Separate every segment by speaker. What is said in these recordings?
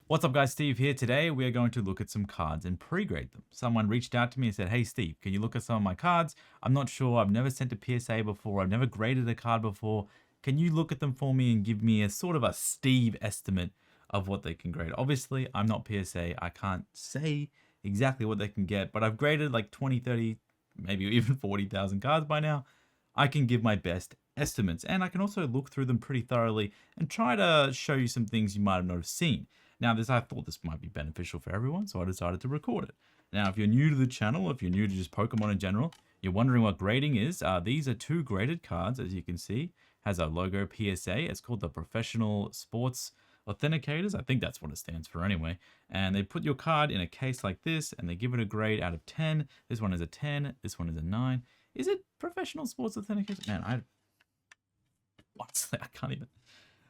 Speaker 1: What's up guys, Steve here. Today we are going to look at some cards and pre-grade them. Someone reached out to me and said, hey Steve, can you look at some of my cards? I'm not sure, I've never sent a PSA before, I've never graded a card before. Can you look at them for me and give me a sort of a Steve estimate of what they can grade? Obviously, I'm not PSA, I can't say exactly what they can get, but I've graded like 20, 30, maybe even 40,000 cards by now. I can give my best estimates, and I can also look through them pretty thoroughly and try to show you some things you might have not seen. Now, I thought this might be beneficial for everyone, so I decided to record it. Now, if you're new to the channel, if you're new to just Pokemon in general, you're wondering what grading is, these are two graded cards, as you can see. Has a logo PSA. It's called the Professional Sports Authenticators. I think that's what it stands for anyway. And they put your card in a case like this, and they give it a grade out of 10. This one is a 10. This one is a 9. Is it Professional Sports Authenticators? Man,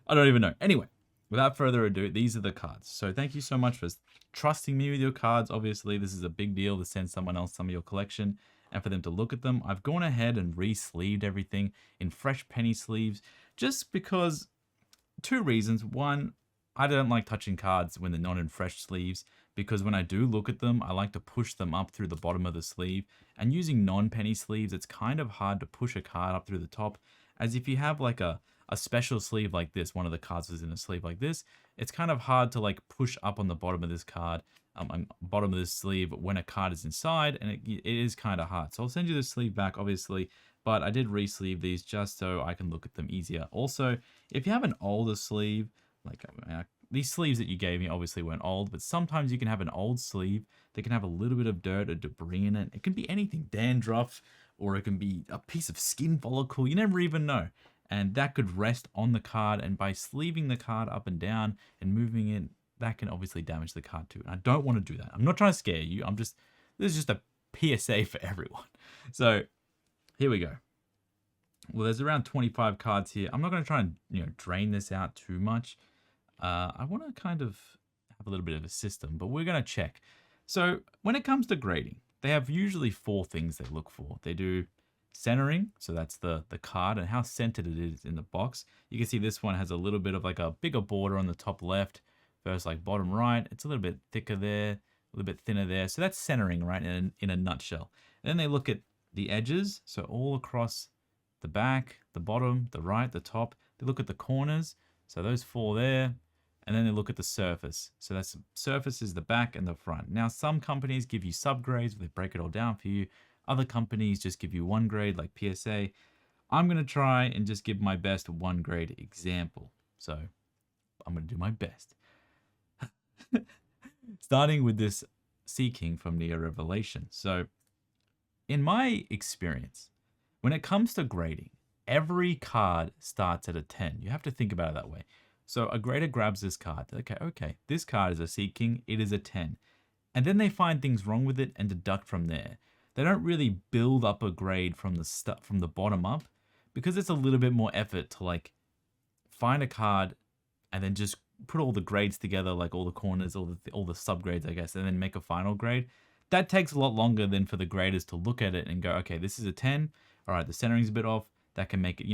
Speaker 1: I don't even know. Anyway. Without further ado, these are the cards. So thank you so much for trusting me with your cards. Obviously, this is a big deal to send someone else some of your collection and for them to look at them. I've gone ahead and re-sleeved everything in fresh penny sleeves just because two reasons. One, I don't like touching cards when they're not in fresh sleeves because when I do look at them, I like to push them up through the bottom of the sleeve. And using non-penny sleeves, it's kind of hard to push a card up through the top, as if you have like a special sleeve like this, one of the cards is in a sleeve like this, it's kind of hard to like push up on the bottom of this card, bottom of this sleeve when a card is inside, and it is kind of hard. So I'll send you the sleeve back, obviously, but I did re-sleeve these just so I can look at them easier. Also, if you have an older sleeve, like these sleeves that you gave me obviously weren't old, but sometimes you can have an old sleeve that can have a little bit of dirt or debris in it. It can be anything, dandruff, or it can be a piece of skin follicle, you never even know. And that could rest on the card, and by sleeving the card up and down and moving it, that can obviously damage the card too. And I don't want to do that. I'm not trying to scare you. This is just a PSA for everyone. So here we go. Well, there's around 25 cards here. I'm not going to try and drain this out too much. I want to kind of have a little bit of a system, but we're going to check. So when it comes to grading, they have usually 4 things they look for. They do centering, so that's the card and how centered it is in the box. You can see this one has a little bit of like a bigger border on the top left versus like bottom right. It's a little bit thicker there, a little bit thinner there. So that's centering, right, in a nutshell. And then they look at the edges, so all across the back, the bottom, the right, the top. They look at the corners, so those 4 there. And then they look at the surface. So that's surface is the back and the front. Now, some companies give you subgrades where they break it all down for you. Other companies just give you 1 grade like PSA. I'm going to try and just give my best 1 grade example. So I'm going to do my best. Starting with this Seaking from Neo Revelation. So in my experience, when it comes to grading, every card starts at a 10. You have to think about it that way. So a grader grabs this card. Okay, this card is a Seaking. It is a 10. And then they find things wrong with it and deduct from there. They don't really build up a grade from the bottom up, because it's a little bit more effort to like find a card and then just put all the grades together, like all the corners, all the subgrades, I guess, and then make a final grade. That takes a lot longer than for the graders to look at it and go, okay, this is a 10. All right, the centering's a bit off. That can make it,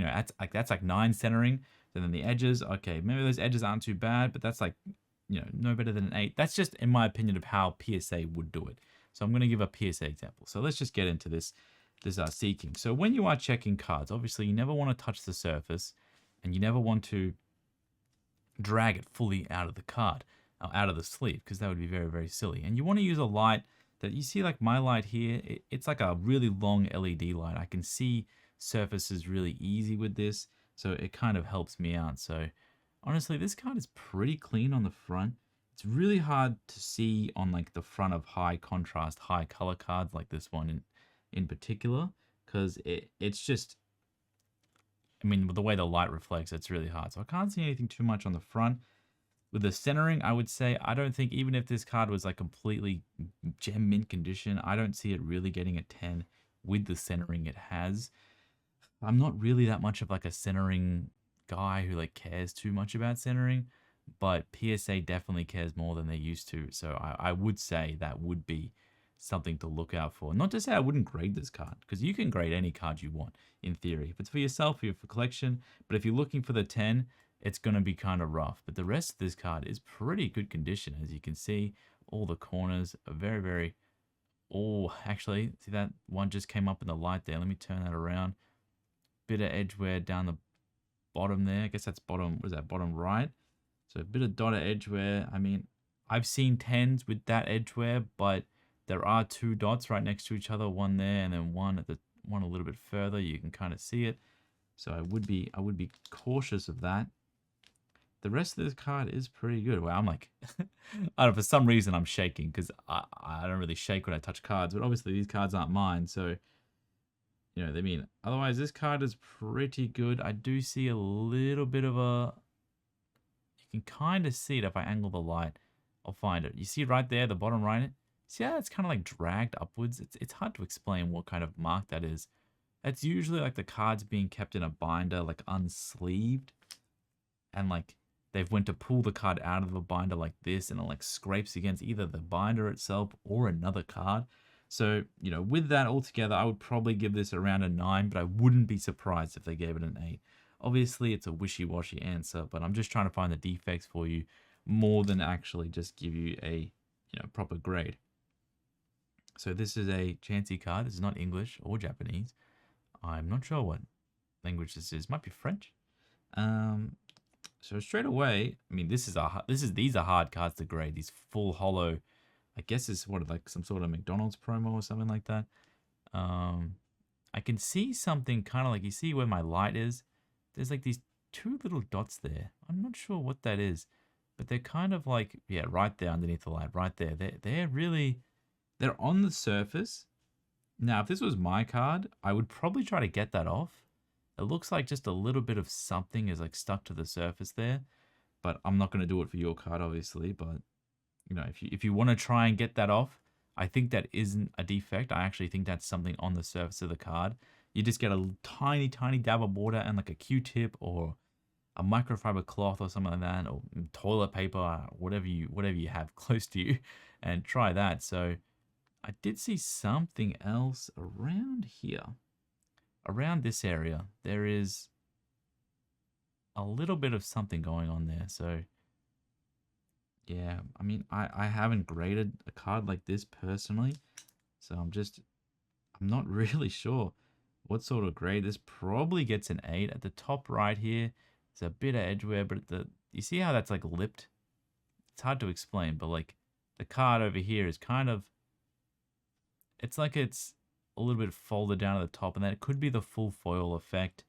Speaker 1: that's like 9 centering. And then the edges, okay, maybe those edges aren't too bad, but that's like, no better than an 8. That's just, in my opinion, of how PSA would do it. So I'm going to give a PSA example. So let's just get into this Seaking. So when you are checking cards, obviously you never want to touch the surface, and you never want to drag it fully out of the card, out of the sleeve, because that would be very, very silly. And you want to use a light that you see, like my light here. It's like a really long LED light. I can see surfaces really easy with this, so it kind of helps me out. So honestly, this card is pretty clean on the front. It's really hard to see on like the front of high contrast, high color cards like this one in particular, because it's just, I mean, with the way the light reflects, it's really hard. So I can't see anything too much on the front. With the centering, I would say, I don't think, even if this card was like completely gem mint condition, I don't see it really getting a 10 with the centering it has. I'm not really that much of like a centering guy who like cares too much about centering, but PSA definitely cares more than they used to. So I would say that would be something to look out for. Not to say I wouldn't grade this card, because you can grade any card you want in theory. If it's for yourself or for collection, but if you're looking for the 10, it's going to be kind of rough. But the rest of this card is pretty good condition. As you can see, all the corners are very, very... Oh, actually, see that one just came up in the light there. Let me turn that around. Bit of edge wear down the bottom there. I guess that's bottom, what is that, bottom right? So a bit of dotted edge wear. I mean, I've seen 10s with that edge wear, but there are 2 dots right next to each other, one there and then one at the one a little bit further. You can kind of see it. So I would be cautious of that. The rest of this card is pretty good. Well, I'm like, I don't know, for some reason I'm shaking because I don't really shake when I touch cards, but obviously these cards aren't mine, so you know what I mean. Otherwise, this card is pretty good. I do see a little bit of a... You can kind of see it if I angle the light. I'll find it. You see right there, the bottom right? See how it's kind of like dragged upwards? It's hard to explain what kind of mark that is. That's usually like the cards being kept in a binder, like unsleeved. And like they've went to pull the card out of the binder like this, and it like scrapes against either the binder itself or another card. So, you know, with that all together, I would probably give this around a 9, but I wouldn't be surprised if they gave it an 8. Obviously, it's a wishy-washy answer, but I'm just trying to find the defects for you more than actually just give you a, you know, proper grade. So this is a Chansey card. This is not English or Japanese. I'm not sure what language this is. Might be French. So straight away, I mean, these are hard cards to grade. These full hollow, I guess it's what, like some sort of McDonald's promo or something like that. I can see something kind of like, you see where my light is? There's like these 2 little dots there. I'm not sure what that is, but they're kind of like, yeah, right there underneath the light, right there. They're on the surface. Now, if this was my card, I would probably try to get that off. It looks like just a little bit of something is like stuck to the surface there, but I'm not going to do it for your card, obviously. But you know, if you want to try and get that off, I think that isn't a defect. I actually think that's something on the surface of the card. You just get a tiny, tiny dab of water and like a Q-tip or a microfiber cloth or something like that, or toilet paper, whatever you have close to you, and try that. So I did see something else around here. Around this area, there is a little bit of something going on there. So yeah, I mean, I haven't graded a card like this personally, so I'm not really sure what sort of grade. This probably gets an 8. At the top right here, there's a bit of edge wear, but you see how that's like lipped? It's hard to explain, but like the card over here is kind of, it's like it's a little bit folded down at the top, and then it could be the full foil effect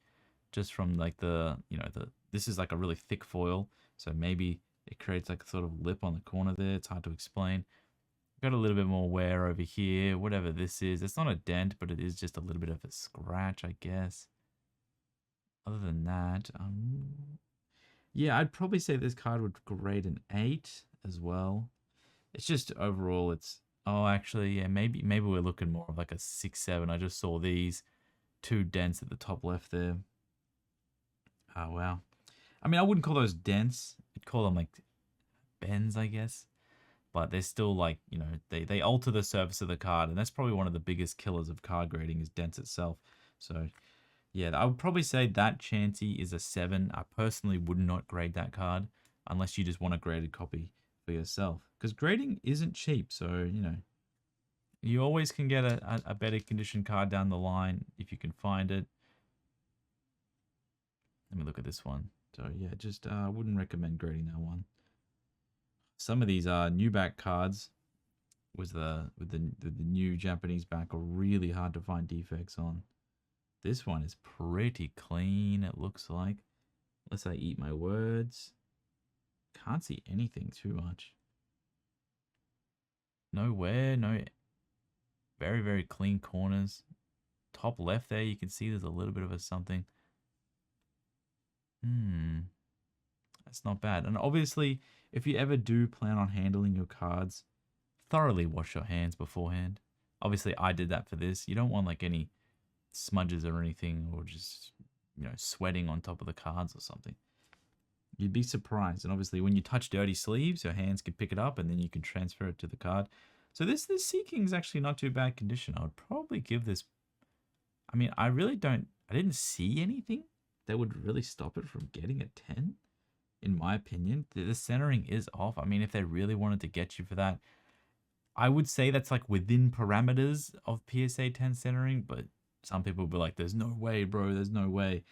Speaker 1: just from like this is like a really thick foil, so maybe it creates like a sort of lip on the corner there. It's hard to explain. Got a little bit more wear over here, whatever this is. It's not a dent, but it is just a little bit of a scratch, I guess. Other than that, yeah, I'd probably say this card would grade an 8 as well. It's just overall, it's... Oh, actually, yeah, maybe we're looking more of like a 6, 7. I just saw these 2 dents at the top left there. Oh, wow. I mean, I wouldn't call those dents. I'd call them like bends, I guess. But they're still like, you know, they alter the surface of the card. And that's probably one of the biggest killers of card grading is dents itself. So, yeah, I would probably say that Chansey is a 7. I personally would not grade that card unless you just want a graded copy for yourself. Because grading isn't cheap. So, you know, you always can get a better condition card down the line if you can find it. Let me look at this one. So yeah, just I wouldn't recommend grading that one. Some of these new back cards with the new Japanese back are really hard to find defects on. This one is pretty clean, it looks like. Unless I eat my words. Can't see anything too much. No wear, no... Very, very clean corners. Top left there, you can see there's a little bit of a something. That's not bad. And obviously, if you ever do plan on handling your cards, thoroughly wash your hands beforehand. Obviously, I did that for this. You don't want like any smudges or anything, or just, you know, sweating on top of the cards or something. You'd be surprised. And obviously, when you touch dirty sleeves, your hands can pick it up and then you can transfer it to the card. So this Seaking is actually not too bad condition. I would probably give this... I mean, I didn't see anything that would really stop it from getting a 10. in my opinion. The centering is off. I mean, if they really wanted to get you for that, I would say that's like within parameters of PSA 10 centering, but some people will be like, there's no way, bro, there's no way.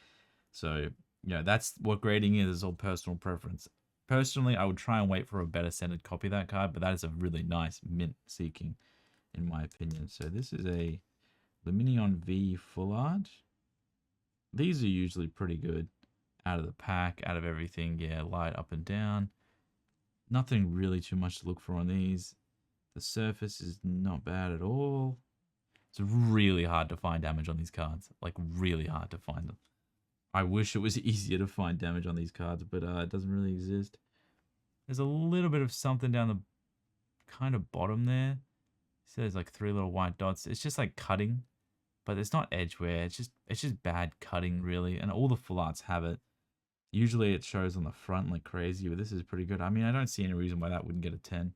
Speaker 1: So, that's what grading is all personal preference. Personally, I would try and wait for a better centered copy of that card, but that is a really nice mint seeking, in my opinion. So this is a Lumineon V Full Art. These are usually pretty good out of the pack, out of everything. Yeah, light up and down. Nothing really too much to look for on these. The surface is not bad at all. It's really hard to find damage on these cards. Like, really hard to find them. I wish it was easier to find damage on these cards, but it doesn't really exist. There's a little bit of something down the kind of bottom there. So there's like 3 little white dots. It's just like cutting, but it's not edge wear. It's just bad cutting, really. And all the full arts have it. Usually it shows on the front like crazy, but this is pretty good. I mean, I don't see any reason why that wouldn't get a 10.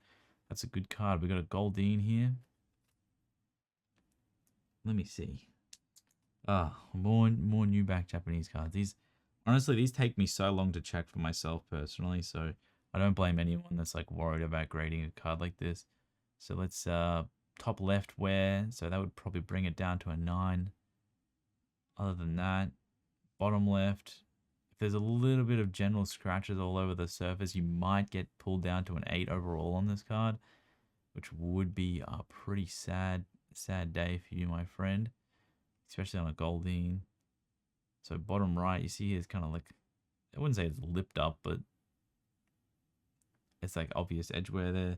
Speaker 1: That's a good card. We got a Goldeen here. Let me see. More new back Japanese cards. Honestly, these take me so long to check for myself personally, so I don't blame anyone that's like worried about grading a card like this. So let's top left wear, so that would probably bring it down to a 9. Other than that, bottom left, if there's a little bit of general scratches all over the surface, you might get pulled down to an 8 overall on this card, which would be a pretty sad day for you, my friend, especially on a Goldeen. So bottom right, you see here is kind of like, I wouldn't say it's lipped up, but it's like obvious edge wear there.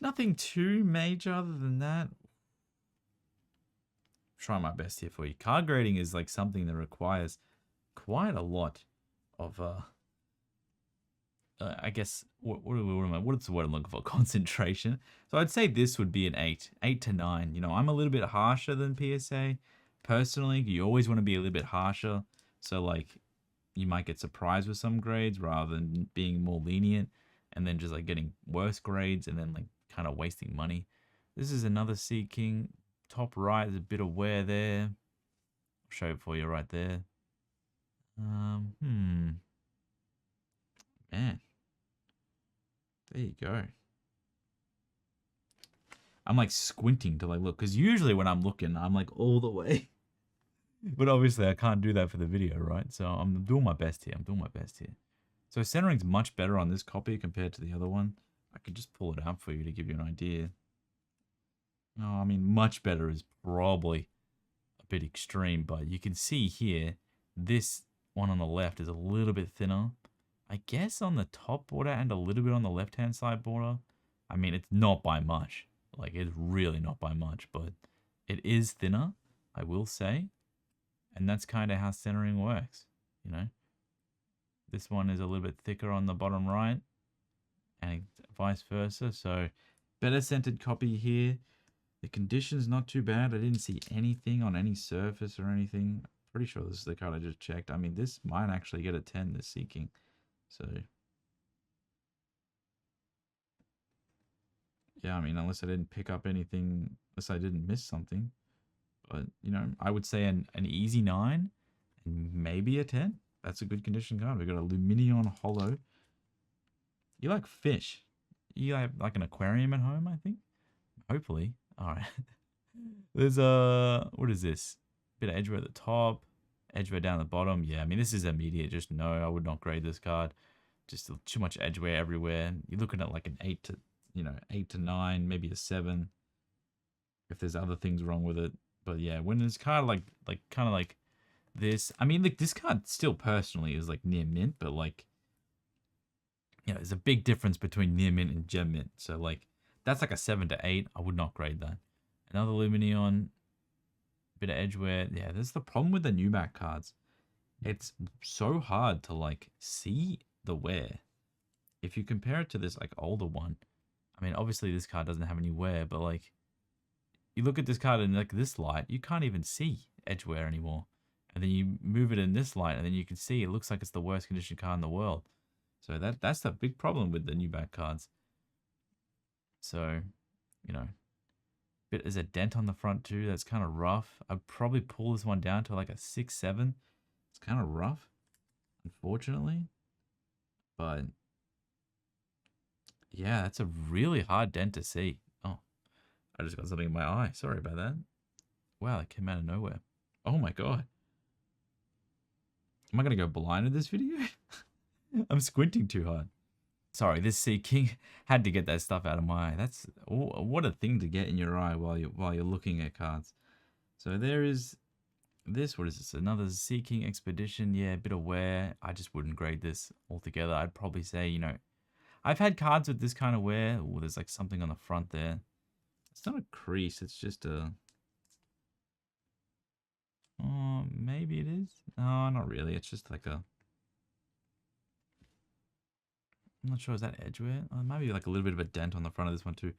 Speaker 1: Nothing too major other than that. Try my best here for you. Card grading is like something that requires quite a lot of I guess what's the word I'm looking for? Concentration. So I'd say this would be an 8 to 9. I'm a little bit harsher than PSA. Personally, you always want to be a little bit harsher. So like you might get surprised with some grades rather than being more lenient and then just like getting worse grades and then like kind of wasting money. This is another Seeking. Top right, there's a bit of wear there. I'll show it for you right there. Man. There you go. I'm like squinting to like look, because usually when I'm looking, I'm like all the way. But obviously I can't do that for the video, right? So I'm doing my best here. So centering's much better on this copy compared to the other one. I could just pull it out for you to give you an idea. No, I mean, much better is probably a bit extreme, but you can see here, this one on the left is a little bit thinner. I guess on the top border and a little bit on the left-hand side border. I mean, it's not by much. Like, it's really not by much, but it is thinner, I will say. And that's kind of how centering works, This one is a little bit thicker on the bottom right and vice versa. So, better centered copy here. The condition's not too bad. I didn't see anything on any surface or anything. Pretty sure this is the card I just checked. I mean, this might actually get a 10, this Seeking. So, yeah, I mean, unless I didn't pick up anything, unless I didn't miss something. But, I would say an easy 9 and maybe a 10. That's a good condition card. We've got a Lumineon Holo. You like fish. You have like an aquarium at home, I think? Hopefully. All right. There's what is this? Bit of edgeware at the top, edgeware down the bottom. Yeah, I mean, this is immediate. Just no, I would not grade this card. Just too much edgeware everywhere. You're looking at like an 8 to 9, maybe a 7. If there's other things wrong with it. But yeah, when it's kind of like this. I mean, like this card still personally is like near mint, but like, there's a big difference between near mint and gem mint. So like, that's like a 7 to 8. I would not grade that. Another Lumineon, bit of edgeware. Yeah, that's the problem with the new back cards. It's so hard to like see the wear. If you compare it to this like older one, I mean, obviously this card doesn't have any wear, but like, you look at this card in like this light, you can't even see edgeware anymore. And then you move it in this light, and then you can see it looks like it's the worst condition card in the world. So that's the big problem with the new back cards. So, there's a dent on the front too. That's kind of rough. I'd probably pull this one down to like a 6, 7. It's kind of rough. unfortunately. But yeah, that's a really hard dent to see. Oh, I just got something in my eye. Sorry about that. Wow, that came out of nowhere. Oh my god. Am I going to go blind in this video? I'm squinting too hard. Sorry, this Sea King had to get that stuff out of my eye. That's what a thing to get in your eye while you're looking at cards. So there is this. What is this? Another Sea King Expedition. Yeah, a bit of wear. I just wouldn't grade this altogether. I'd probably say, you know, I've had cards with this kind of wear. Oh, there's like something on the front there. It's not a crease. It's just a. Oh, maybe it is. No, not really. It's just like a. I'm not sure, is that edgeware? Maybe like a little bit of a dent on the front of this one too.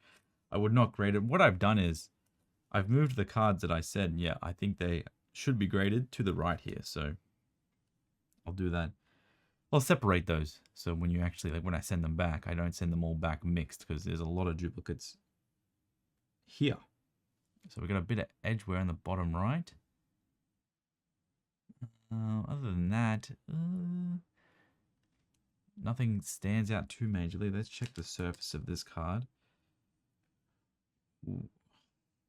Speaker 1: I would not grade it. What I've done is I've moved the cards that I said, yeah, I think they should be graded to the right here. So I'll do that. I'll separate those. So when you actually, like when I send them back, I don't send them all back mixed because there's a lot of duplicates here. So we've got a bit of edgeware on the bottom right. Other than that, nothing stands out too majorly. Let's check the surface of this card. Ooh.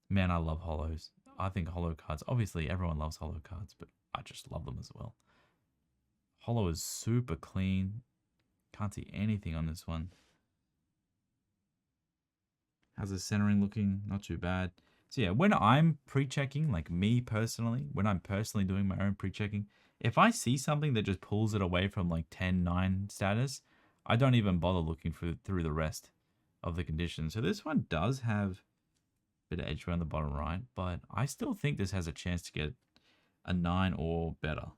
Speaker 1: Man, I love holos. I think holo cards, obviously everyone loves holo cards, but I just love them as well. Holo is super clean. Can't see anything on this one. How's the centering looking? Not too bad. So yeah, when I'm pre-checking, like me personally, when I'm personally doing my own pre-checking, if I see something that just pulls it away from like 10-9 status, I don't even bother looking through the rest of the conditions. So this one does have a bit of edge around the bottom right, but I still think this has a chance to get a 9 or better.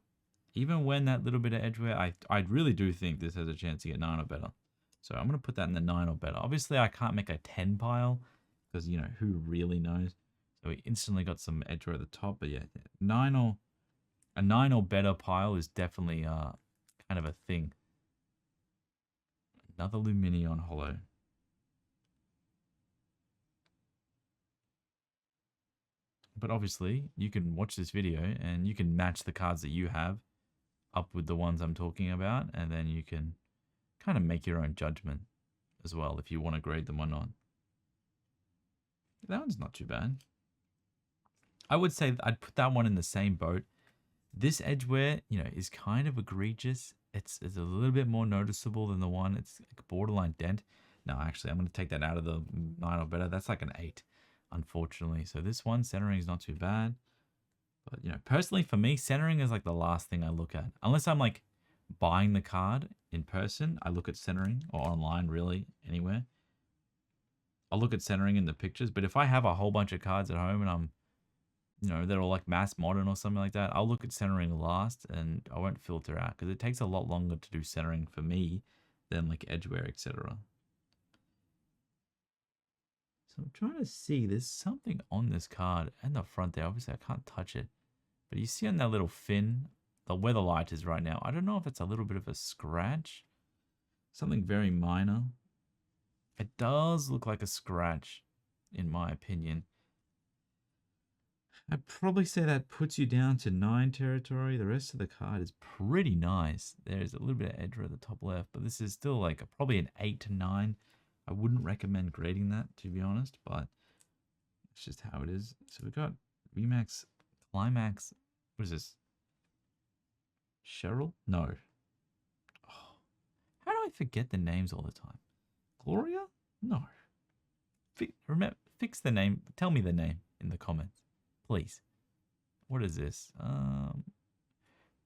Speaker 1: Even when that little bit of edgeware, I really do think this has a chance to get 9 or better. So I'm going to put that in the 9 or better. Obviously, I can't make a 10 pile because, you know, who really knows? So we instantly got some edgeware at the top. But yeah, a 9 or better pile is definitely kind of a thing. Another Luminion holo. But obviously, you can watch this video and you can match the cards that you have up with the ones I'm talking about. And then you can kind of make your own judgment as well if you want to grade them or not. That one's not too bad. I would say I'd put that one in the same boat. This edgeware, you know, is kind of egregious. It's a little bit more noticeable than the one. It's like a borderline dent. No, actually, I'm going to take that out of the 9 or better. That's like an 8, unfortunately. So this one, centering is not too bad. But, you know, personally for me, centering is like the last thing I look at. Unless I'm like buying the card in person, I look at centering, or online, really, anywhere. I'll look at centering in the pictures. But if I have a whole bunch of cards at home and I'm, you know, they're all like mass modern or something like that, I'll look at centering last and I won't filter out because it takes a lot longer to do centering for me than like edgeware, etc. So I'm trying to see, there's something on this card and the front there. Obviously I can't touch it, but you see on that little fin, the where the light is right now. I don't know if it's a little bit of a scratch, something very minor. It does look like a scratch in my opinion. I'd probably say that puts you down to 9 territory. The rest of the card is pretty nice. There's a little bit of edge at the top left, but this is still like probably an 8 to 9. I wouldn't recommend grading that, to be honest, but it's just how it is. So we got Remax, Climax. What is this? Cheryl? No. Oh, how do I forget the names all the time? Gloria? No. Fix the name. Tell me the name in the comments, please. What is this?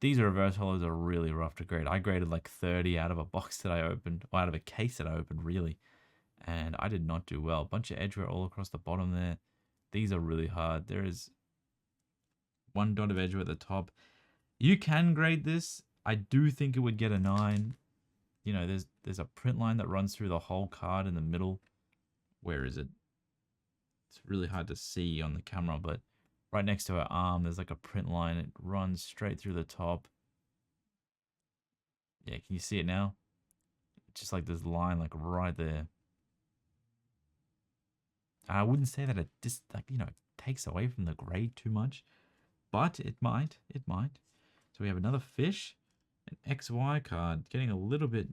Speaker 1: These reverse holos are really rough to grade. I graded like 30 out of a box that I opened, or out of a case that I opened, really. And I did not do well. A bunch of edgeware all across the bottom there. These are really hard. There is 1 dot of edgeware at the top. You can grade this. I do think it would get a 9. You know, there's a print line that runs through the whole card in the middle. Where is it? It's really hard to see on the camera, but right next to her arm, there's like a print line. It runs straight through the top. Yeah, can you see it now? Just like this line, like right there. I wouldn't say that it just, like, you know, takes away from the grade too much, but it might. So we have another fish, An XY card, getting a little bit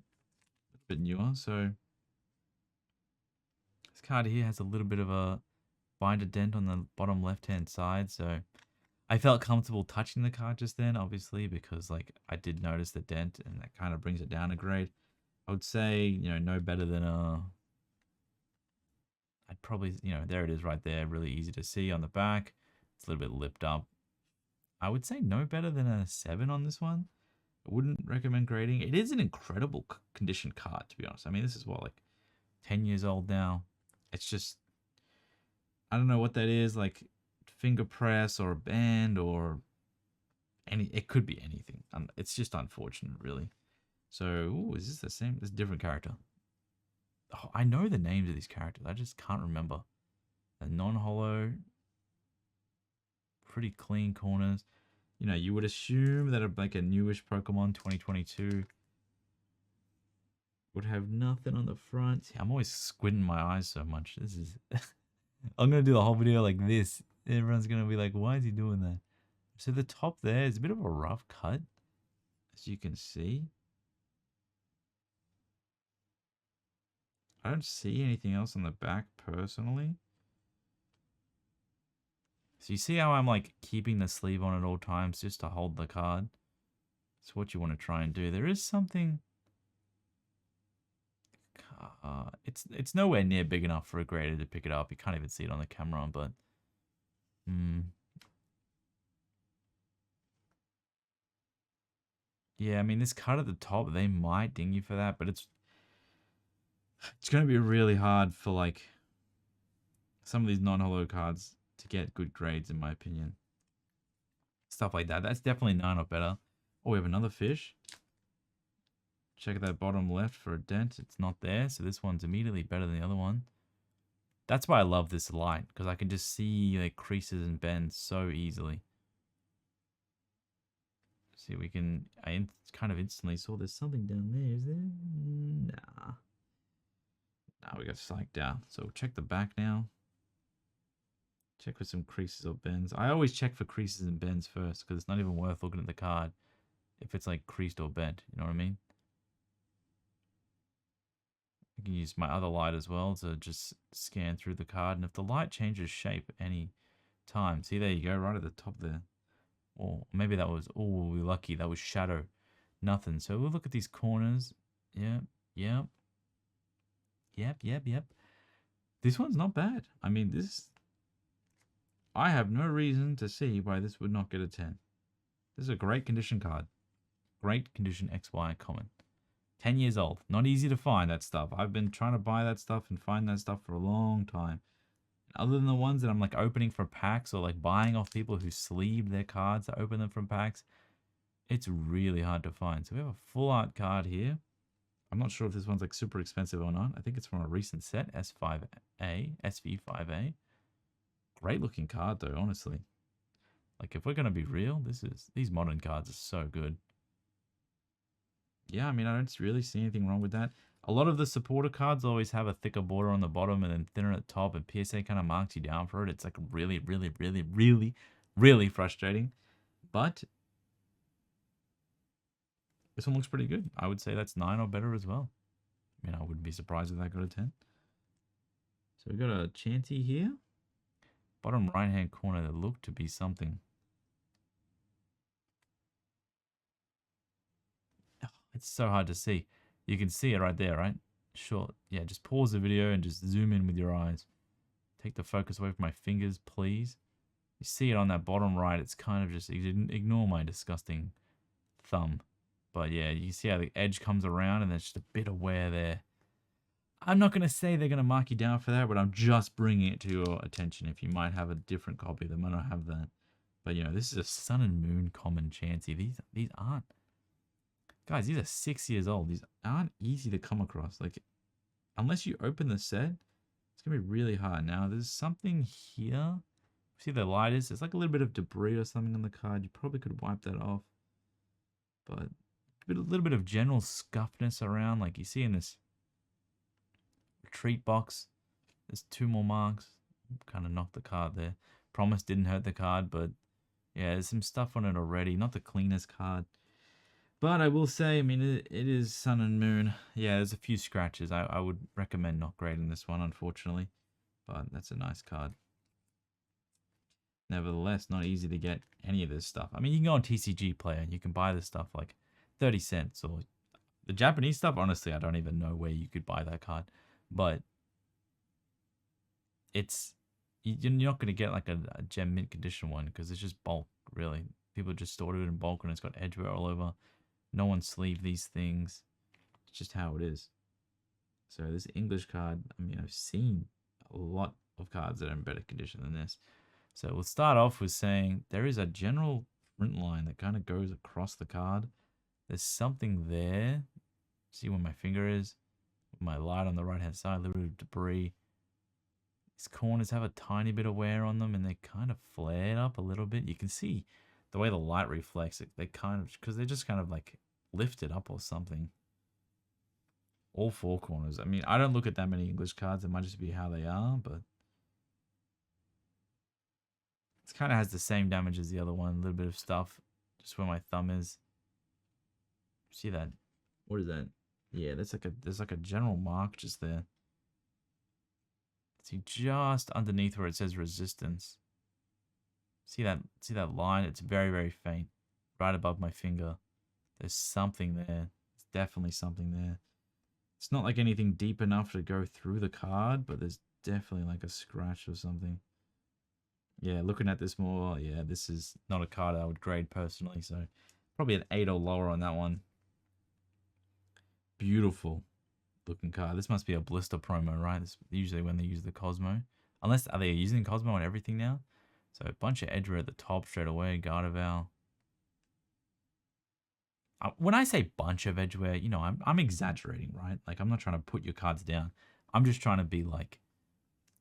Speaker 1: newer. So this card here has a little bit of a binder dent on the bottom left-hand side. So I felt comfortable touching the card just then, obviously, because like I did notice the dent and that kind of brings it down a grade. I would say, no better than I'd probably, there it is right there. Really easy to see on the back. It's a little bit lipped up. I would say no better than a 7 on this one. I wouldn't recommend grading. It is an incredible condition card, to be honest. I mean, this is what, like 10 years old now. It's just, I don't know what that is, like finger press or a band or it could be anything. It's just unfortunate, really. So, ooh, is this the same? This is a different character. Oh, I know the names of these characters. I just can't remember. A non-holo, pretty clean corners. You would assume that like a newish Pokemon 2022 would have nothing on the front. I'm always squinting my eyes so much. This is... I'm going to do the whole video like this. Everyone's going to be like, why is he doing that? So the top there is a bit of a rough cut, as you can see. I don't see anything else on the back personally. So you see how I'm like keeping the sleeve on at all times just to hold the card? It's what you want to try and do. There is something... it's nowhere near big enough for a grader to pick it up. You can't even see it on the camera, but... Yeah, I mean, this cut at the top, they might ding you for that, but it's going to be really hard for, like, some of these non-holo cards to get good grades, in my opinion. Stuff like that. That's definitely 9 or better. Oh, we have another fish. Check that bottom left for a dent. It's not there, so this one's immediately better than the other one. That's why I love this light, because I can just see like creases and bends so easily. See, I kind of instantly saw there's something down there, is there? Nah. Nah, we got psyched out. So check the back now. Check for some creases or bends. I always check for creases and bends first, because it's not even worth looking at the card if it's like creased or bent, you know what I mean? I can use my other light as well to just scan through the card. And if the light changes shape any time, see, there you go, right at the top there. Or maybe that was, oh, we're lucky, that was shadow. Nothing. So we'll look at these corners. Yep. This one's not bad. I mean, I have no reason to see why this would not get a 10. This is a great condition card. Great condition XY common. 10 years old. Not easy to find that stuff. I've been trying to buy that stuff and find that stuff for a long time. Other than the ones that I'm like opening for packs or like buying off people who sleeve their cards to open them from packs, it's really hard to find. So we have a full art card here. I'm not sure if this one's like super expensive or not. I think it's from a recent set, SV5A. Great looking card though, honestly. Like if we're going to be real, these modern cards are so good. Yeah, I mean, I don't really see anything wrong with that. A lot of the supporter cards always have a thicker border on the bottom and then thinner at the top, and PSA kind of marks you down for it. It's like really, really, really, really, really frustrating. But this one looks pretty good. I would say that's 9 or better as well. I mean, I wouldn't be surprised if that got a 10. So we got a Chansey here. Bottom right-hand corner that looked to be something. It's so hard to see. You can see it right there, right? Sure. Yeah, just pause the video and just zoom in with your eyes. Take the focus away from my fingers, please. You see it on that bottom right. It's kind of just... Ignore my disgusting thumb. But yeah, you see how the edge comes around and there's just a bit of wear there. I'm not going to say they're going to mark you down for that, but I'm just bringing it to your attention. If you might have a different copy, they might not have that. But, this is a Sun and Moon common Chansey. These aren't... Guys, these are 6 years old. These aren't easy to come across. Like, unless you open the set, it's going to be really hard. Now, there's something here. See the light is? There's like a little bit of debris or something on the card. You probably could wipe that off. But a little bit of general scuffness around. Like you see in this retreat box. There's 2 more marks. Kind of knocked the card there. Promise didn't hurt the card, but yeah, there's some stuff on it already. Not the cleanest card. But I will say, I mean, it is Sun and Moon. Yeah, there's a few scratches. I would recommend not grading this one, unfortunately. But that's a nice card. Nevertheless, not easy to get any of this stuff. I mean, you can go on TCG Player and you can buy this stuff like 30 cents. Or the Japanese stuff, honestly, I don't even know where you could buy that card. But you're not going to get like a gem mint condition one because it's just bulk, really. People just order it in bulk and it's got edgeware all over. No one sleeve these things. It's just how it is. So this English card, I mean, I've seen a lot of cards that are in better condition than this. So we'll start off with saying there is a general print line that kind of goes across the card. There's something there. See where my finger is? My light on the right hand side, a little bit of debris. These corners have a tiny bit of wear on them and they kind of flared up a little bit. You can see the way the light reflects it. They kind of, because they're just kind of like lifted up or something. All four corners. I mean, I don't look at that many English cards. It might just be how they are, but it kind of has the same damage as the other one. A little bit of stuff just where my thumb is. See that? What is that? Yeah, there's like a general mark just there. See just underneath where it says resistance. See that line? It's very, very faint. Right above my finger. There's something there. There's definitely something there. It's not like anything deep enough to go through the card, but there's definitely like a scratch or something. Yeah, looking at this more, yeah, this is not a card I would grade personally, so probably an 8 or lower on that one. Beautiful looking card. This must be a blister promo, right? This usually when they use the Cosmo. Unless, are they using Cosmo on everything now? So a bunch of edgeware at the top straight away, Gardevoir. When I say bunch of edgeware, you know, I'm exaggerating, right? Like, I'm not trying to put your cards down. I'm just trying to be, like,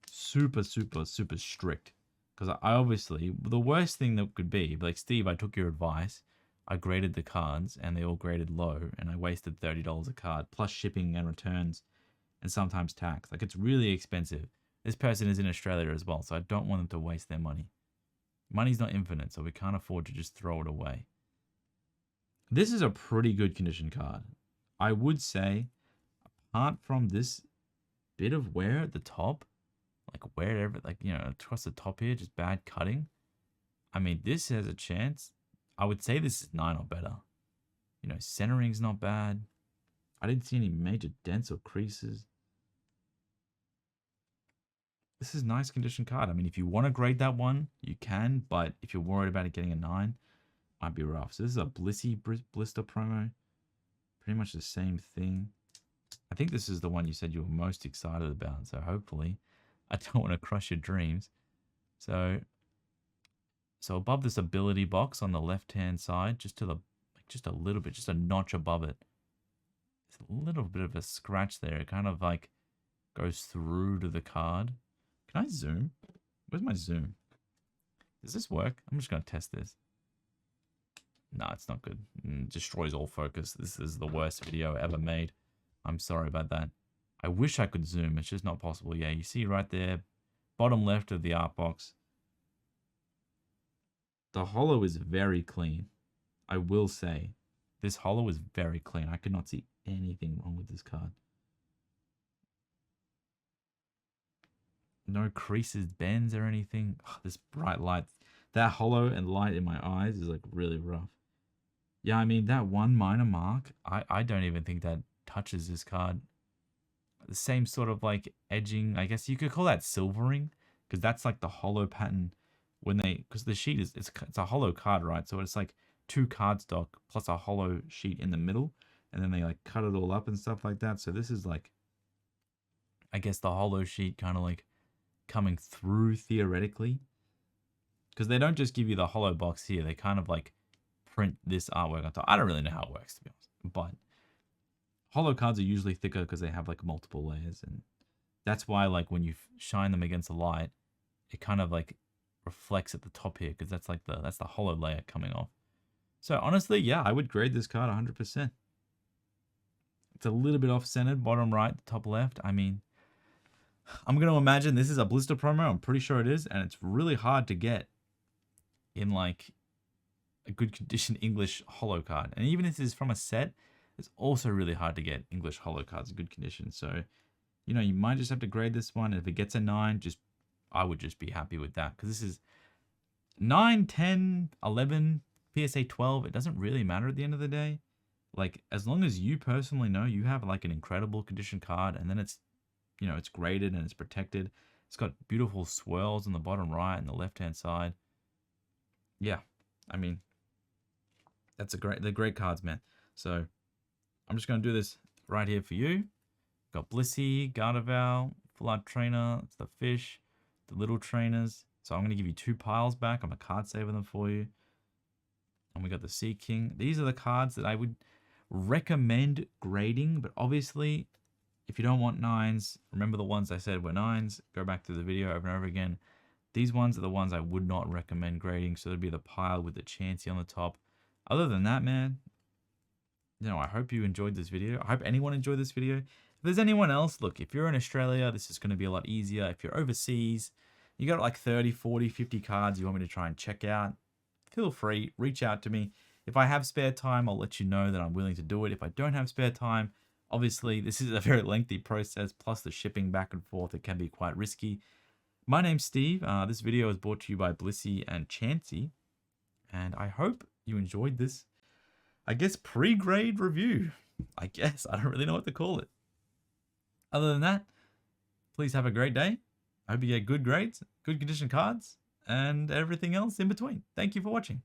Speaker 1: super, super, super strict. Because I obviously, the worst thing that could be, like, Steve, I took your advice. I graded the cards, and they all graded low, and I wasted $30 a card, plus shipping and returns, and sometimes tax. Like, it's really expensive. This person is in Australia as well, so I don't want them to waste their money. Money's not infinite, so we can't afford to just throw it away. This is a pretty good condition card. I would say, apart from this bit of wear at the top, like wherever, like, you know, across the top here, just bad cutting. I mean, this has a chance. I would say this is 9 or better. You know, centering's not bad. I didn't see any major dents or creases. This is a nice condition card. I mean, if you want to grade that one, you can, but if you're worried about it getting a 9, might be rough. So this is a Blissey blister promo. Pretty much the same thing. I think this is the one you said you were most excited about. So hopefully, I don't want to crush your dreams. So above this ability box on the left-hand side, just to the, like, just a little bit, just a notch above it. There's a little bit of a scratch there. It kind of like goes through to the card. Can I zoom? Where's my zoom? Does this work? I'm just going to test this. No, it's not good. Destroys all focus. This is the worst video ever made. I'm sorry about that. I wish I could zoom. It's just not possible. Yeah, you see right there, bottom left of the art box. The holo is very clean. I will say, this holo is very clean. I could not see anything wrong with this card. No creases, bends, or anything. Oh, this bright light. That holo and light in my eyes is like really rough. Yeah, I mean, that one minor mark, I don't even think that touches this card. The same sort of like edging, I guess you could call that silvering, because that's like the holo pattern when they, because the sheet is, it's a holo card, right? So it's like 2 cardstock plus a holo sheet in the middle, and then they like cut it all up and stuff like that. So this is like, I guess the holo sheet kind of like coming through theoretically, because they don't just give you the holo box here. They kind of like print this artwork on top. I don't really know how it works, to be honest, but holo cards are usually thicker because they have like multiple layers, and that's why like when you shine them against the light, it kind of like reflects at the top here, because that's like that's the holo layer coming off. So honestly, yeah, I would grade this card 100%. It's a little bit off-centered, bottom right, top left. I mean, I'm going to imagine this is a blister promo. I'm pretty sure it is, and it's really hard to get in like a good condition English holo card. And even if this is from a set, it's also really hard to get English holo cards in good condition. So, you know, you might just have to grade this one. If it gets a 9, I would just be happy with that. Because this is 9, 10, 11, PSA 12. It doesn't really matter at the end of the day. Like, as long as you personally know you have like an incredible condition card, and then it's, you know, it's graded and it's protected. It's got beautiful swirls on the bottom right and the left-hand side. Yeah, I mean, they're great cards, man. So I'm just going to do this right here for you. Got Blissey, Gardevoir, Full Art Trainer, it's the fish, the little trainers. So I'm going to give you 2 piles back. I'm going to card save them for you. And we got the Sea King. These are the cards that I would recommend grading, but obviously, if you don't want 9s, remember the ones I said were 9s. Go back to the video over and over again. These ones are the ones I would not recommend grading. So there'd be the pile with the Chansey on the top. Other than that, man, you know, I hope you enjoyed this video. I hope anyone enjoyed this video. If there's anyone else, look, if you're in Australia, this is going to be a lot easier. If you're overseas, you got like 30, 40, 50 cards you want me to try and check out, feel free, reach out to me. If I have spare time, I'll let you know that I'm willing to do it. If I don't have spare time, obviously this is a very lengthy process, plus the shipping back and forth, it can be quite risky. My name's Steve. This video is brought to you by Blissey and Chansey, and I hope you enjoyed this, I guess, pre-grade review. I guess, I don't really know what to call it. Other than that, please have a great day. I hope you get good grades, good condition cards, and everything else in between. Thank you for watching.